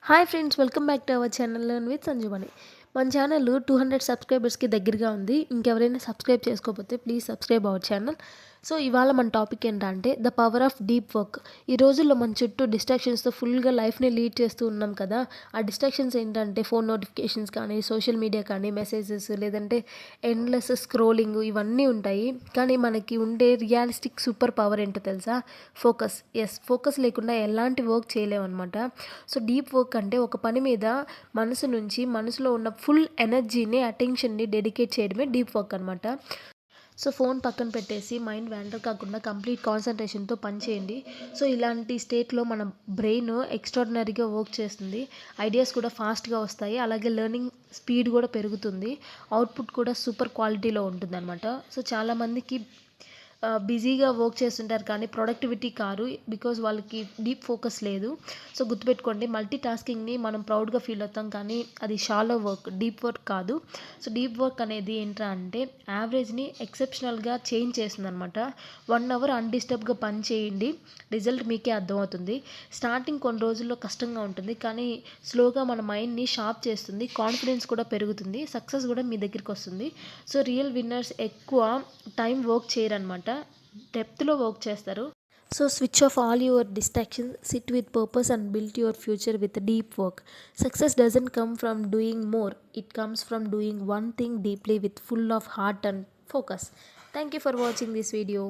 Hi friends, welcome back to our channel learn with Sanjeevani. మన channel 200 సబ్స్క్రైబర్స్కి దగ్గరగా ఉంది. ఇంకెవరైనా సబ్స్క్రైబ్ చేసుకోకపోతే please subscribe our channel. So ఇవాళ మన టాపిక్ ఏంటంటే the power of deep work. ఈ రోజుల్లో మన చుట్టూ డిస్ట్రాక్షన్స్తో ఫుల్గా లైఫ్ని లీడ్ చేస్తూ ఉన్నాం కదా. ఆ డిస్ట్రాక్షన్స్ ఏంటంటే ఫోన్ నోటిఫికేషన్స్ కానీ, సోషల్ మీడియా కానీ, మెసేజెస్, లేదంటే ఎండ్లెస్ స్క్రోలింగ్, ఇవన్నీ ఉంటాయి. కానీ మనకి ఉండే రియలిస్టిక్ సూపర్ పవర్ ఏంటో తెలుసా? ఫోకస్. ఫోకస్ లేకుండా ఎలాంటి వర్క్ చేయలేమన్నమాట. సో డీప్ వర్క్ అంటే ఒక పని మీద మనసులో ఉన్న ఫుల్ ఎనర్జీని, అటెన్షన్ని డెడికేట్ చేయడమే డీప్ వర్క్ అనమాట. సో ఫోన్ పక్కన పెట్టేసి మైండ్ వ్యాండర్ కాకుండా కంప్లీట్ కాన్సన్ట్రేషన్తో పని చేయండి. సో ఇలాంటి స్టేట్లో మన బ్రెయిన్ ఎక్స్ట్రాడినరీగా వర్క్ చేస్తుంది. ఐడియాస్ కూడా ఫాస్ట్గా వస్తాయి. అలాగే లెర్నింగ్ స్పీడ్ కూడా పెరుగుతుంది. అవుట్పుట్ కూడా సూపర్ క్వాలిటీలో ఉంటుంది అనమాట. సో చాలామందికి బిజీగా వర్క్ చేస్తుంటారు కానీ ప్రొడక్టివిటీ కారు, బికాజ్ వాళ్ళకి డీప్ ఫోకస్ లేదు. సో గుర్తుపెట్టుకోండి, మల్టీ టాస్కింగ్ని మనం ప్రౌడ్గా ఫీల్ అవుతాం కానీ అది షాలో వర్క్, డీప్ వర్క్ కాదు. సో డీప్ వర్క్ అనేది ఏంట్రా అంటే యావరేజ్ని ఎక్సెప్షనల్గా చేంజ్ చేస్తుంది అనమాట. 1 అవర్ అన్డిస్టర్బ్గా పని చేయండి, రిజల్ట్ మీకే అర్థమవుతుంది. స్టార్టింగ్ కొన్ని రోజుల్లో కష్టంగా ఉంటుంది కానీ స్లోగా మన మైండ్ని షార్ప్ చేస్తుంది, కాన్ఫిడెన్స్ కూడా పెరుగుతుంది, సక్సెస్ కూడా మీ దగ్గరికి వస్తుంది. సో రియల్ విన్నర్స్ ఎక్కువ టైం వర్క్ చేయరనమాట, డెప్త్లో వర్క్ చేస్తారు. So switch off all your distractions, SIT with purpose and build your future with deep work. Success doesn't come from doing more, it comes from doing one thing deeply with full of heart and focus. Thank you for watching this video.